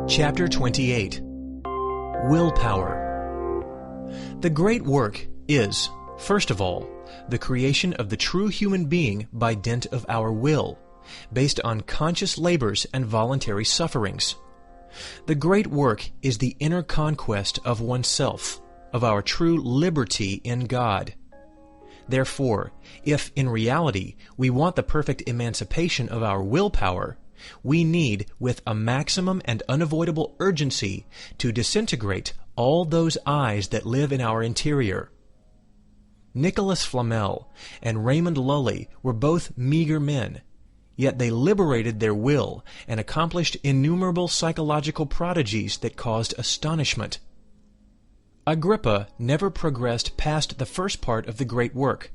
Chapter 28. Willpower. The great work is, first of all, the creation of the true human being by dint of our will, based on conscious labors and voluntary sufferings. The great work is the inner conquest of oneself, of our true liberty in God. Therefore, if in reality we want the perfect emancipation of our willpower, we need, with a maximum and unavoidable urgency, to disintegrate all those eyes that live in our interior. Nicholas Flamel and Raymond Lully were both meager men, yet they liberated their will and accomplished innumerable psychological prodigies that caused astonishment. Agrippa never progressed past the first part of the great work.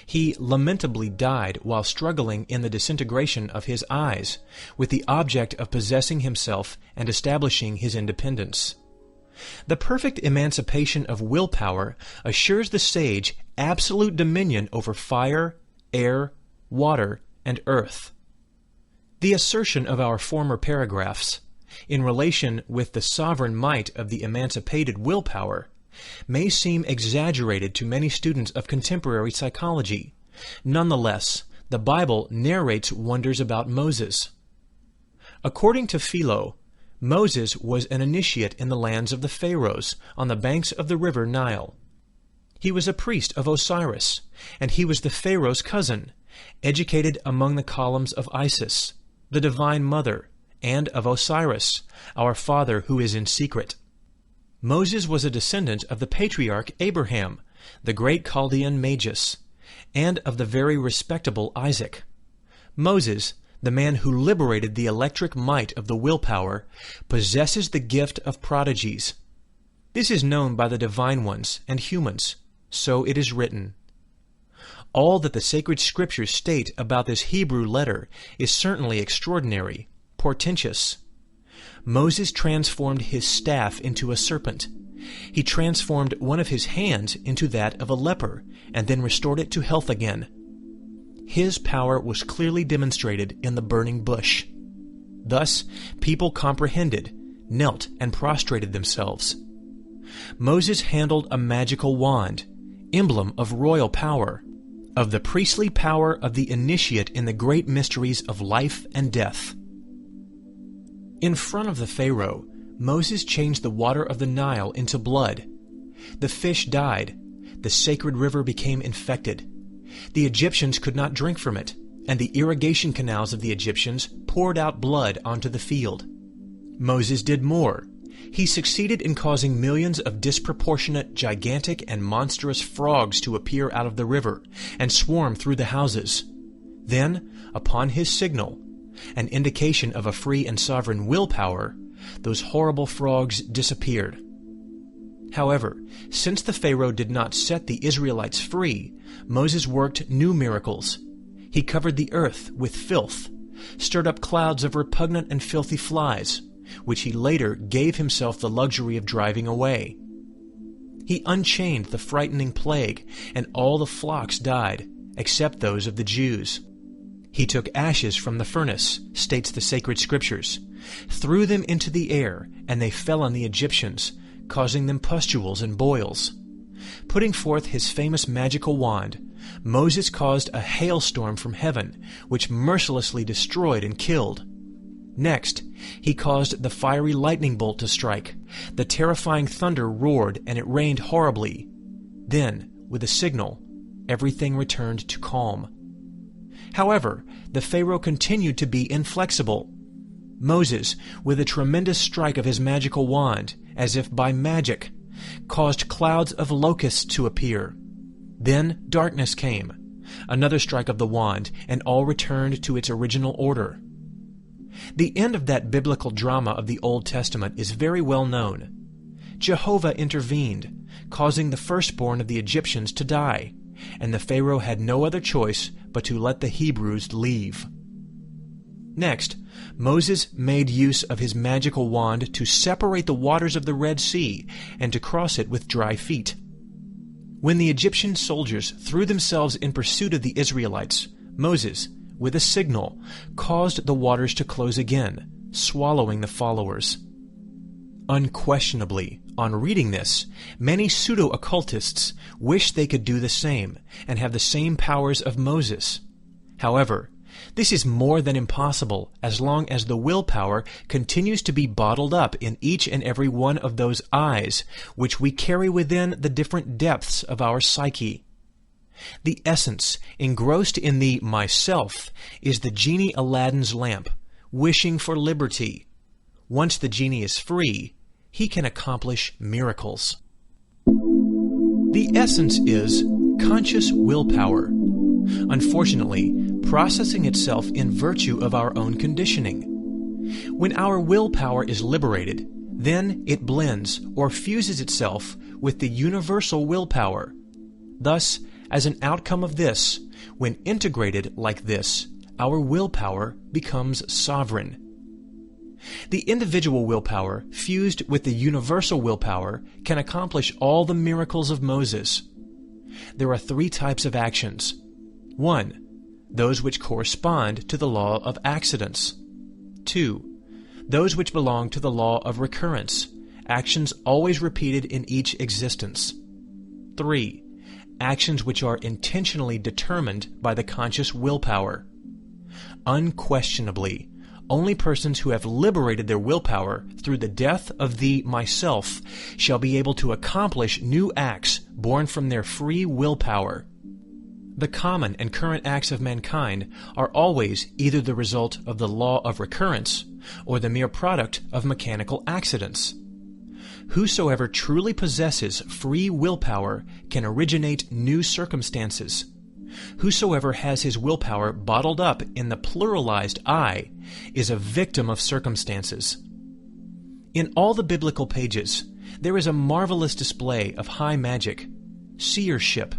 He lamentably died while struggling in the disintegration of his eyes, with the object of possessing himself and establishing his independence. The perfect emancipation of willpower assures the sage absolute dominion over fire, air, water, and earth. The assertion of our former paragraphs, in relation with the sovereign might of the emancipated willpower, may seem exaggerated to many students of contemporary psychology. Nonetheless, the Bible narrates wonders about Moses. According to Philo, Moses was an initiate in the lands of the Pharaohs on the banks of the river Nile. He was a priest of Osiris, and he was the Pharaoh's cousin, educated among the columns of Isis, the divine mother, and of Osiris, our father who is in secret. Moses was a descendant of the patriarch Abraham, the great Chaldean Magus, and of the very respectable Isaac. Moses, the man who liberated the electric might of the willpower, possesses the gift of prodigies. This is known by the divine ones and humans, so it is written. All that the sacred scriptures state about this Hebrew letter is certainly extraordinary, portentous. Moses transformed his staff into a serpent. He transformed one of his hands into that of a leper, and then restored it to health again. His power was clearly demonstrated in the burning bush. Thus, people comprehended, knelt, and prostrated themselves. Moses handled a magical wand, emblem of royal power, of the priestly power of the initiate in the great mysteries of life and death. In front of the Pharaoh, Moses changed the water of the Nile into blood. The fish died. The sacred river became infected. The Egyptians could not drink from it, and the irrigation canals of the Egyptians poured out blood onto the field. Moses did more. He succeeded in causing millions of disproportionate, gigantic, and monstrous frogs to appear out of the river and swarm through the houses. Then, upon his signal, an indication of a free and sovereign willpower, those horrible frogs disappeared. However, since the Pharaoh did not set the Israelites free, Moses worked new miracles. He covered the earth with filth, stirred up clouds of repugnant and filthy flies, which he later gave himself the luxury of driving away. He unchained the frightening plague, and all the flocks died, except those of the Jews. He took ashes from the furnace, states the sacred scriptures, threw them into the air, and they fell on the Egyptians, causing them pustules and boils. Putting forth his famous magical wand, Moses caused a hailstorm from heaven, which mercilessly destroyed and killed. Next, he caused the fiery lightning bolt to strike. The terrifying thunder roared, and it rained horribly. Then, with a signal, everything returned to calm. However, the Pharaoh continued to be inflexible. Moses, with a tremendous strike of his magical wand, as if by magic, caused clouds of locusts to appear. Then darkness came. Another strike of the wand, and all returned to its original order. The end of that biblical drama of the Old Testament is very well known. Jehovah intervened, causing the firstborn of the Egyptians to die, and the Pharaoh had no other choice but to let the Hebrews leave. Next, Moses made use of his magical wand to separate the waters of the Red Sea and to cross it with dry feet. When the Egyptian soldiers threw themselves in pursuit of the Israelites, Moses, with a signal, caused the waters to close again, swallowing the followers. Unquestionably, on reading this, many pseudo-occultists wish they could do the same and have the same powers of Moses. However, this is more than impossible as long as the willpower continues to be bottled up in each and every one of those eyes which we carry within the different depths of our psyche. The essence engrossed in the myself is the genie Aladdin's lamp, wishing for liberty. Once the genie is free, he can accomplish miracles. The essence is conscious willpower, unfortunately processing itself in virtue of our own conditioning. When our willpower is liberated, then it blends or fuses itself with the universal willpower. Thus, as an outcome of this, when integrated like this, our willpower becomes sovereign. The individual willpower, fused with the universal willpower, can accomplish all the miracles of Moses. There are 3 types of actions. 1. Those which correspond to the law of accidents. 2. Those which belong to the law of recurrence, actions always repeated in each existence. 3. Actions which are intentionally determined by the conscious willpower. Unquestionably, only persons who have liberated their willpower through the death of the myself shall be able to accomplish new acts born from their free willpower. The common and current acts of mankind are always either the result of the law of recurrence or the mere product of mechanical accidents. Whosoever truly possesses free willpower can originate new circumstances. Whosoever has his willpower bottled up in the pluralized I is a victim of circumstances. In all the biblical pages, there is a marvelous display of high magic, seership,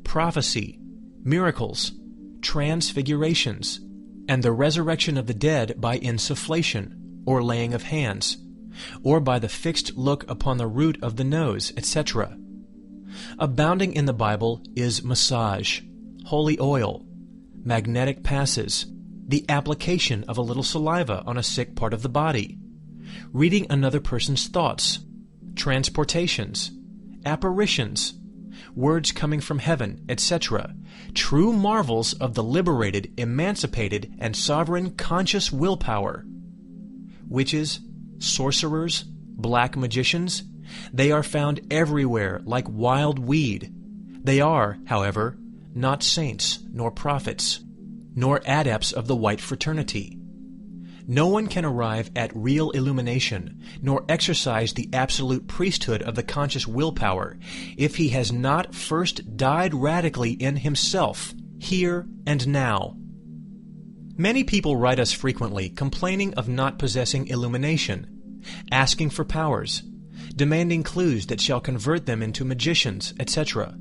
prophecy, miracles, transfigurations, and the resurrection of the dead by insufflation, or laying of hands, or by the fixed look upon the root of the nose, etc. Abounding in the Bible is massage, holy oil, magnetic passes, the application of a little saliva on a sick part of the body, reading another person's thoughts, transportations, apparitions, words coming from heaven, etc., true marvels of the liberated, emancipated, and sovereign conscious willpower. Witches, sorcerers, black magicians, they are found everywhere like wild weed. They are, however, not saints, nor prophets, nor adepts of the white fraternity. No one can arrive at real illumination, nor exercise the absolute priesthood of the conscious willpower, if he has not first died radically in himself, here and now. Many people write us frequently complaining of not possessing illumination, asking for powers, demanding clues that shall convert them into magicians, etc.,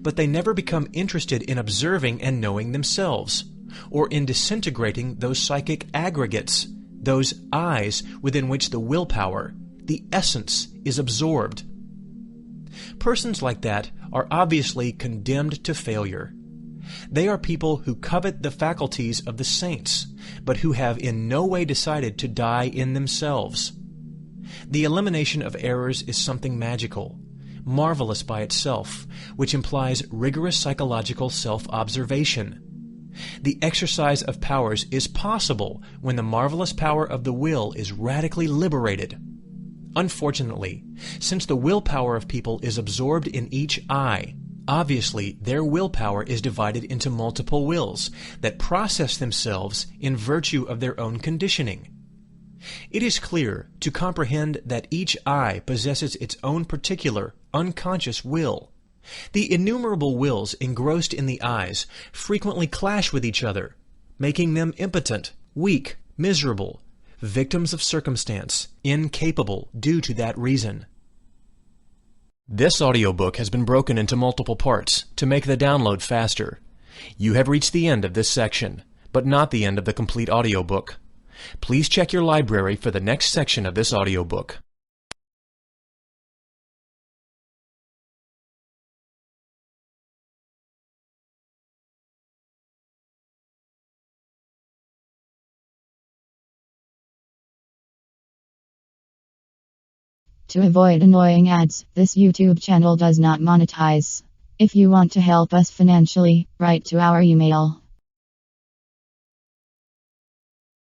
but they never become interested in observing and knowing themselves, or in disintegrating those psychic aggregates, those eyes within which the willpower, the essence, is absorbed. Persons like that are obviously condemned to failure. They are people who covet the faculties of the saints, but who have in no way decided to die in themselves. The elimination of errors is something magical, marvelous by itself, which implies rigorous psychological self-observation. The exercise of powers is possible when the marvelous power of the will is radically liberated. Unfortunately, since the willpower of people is absorbed in each eye, obviously their willpower is divided into multiple wills that process themselves in virtue of their own conditioning. It is clear to comprehend that each eye possesses its own particular, unconscious will. The innumerable wills engrossed in the eyes frequently clash with each other, making them impotent, weak, miserable, victims of circumstance, incapable due to that reason. This audiobook has been broken into multiple parts to make the download faster. You have reached the end of this section, but not the end of the complete audiobook. Please check your library for the next section of this audiobook. To avoid annoying ads, this YouTube channel does not monetize. If you want to help us financially, write to our email.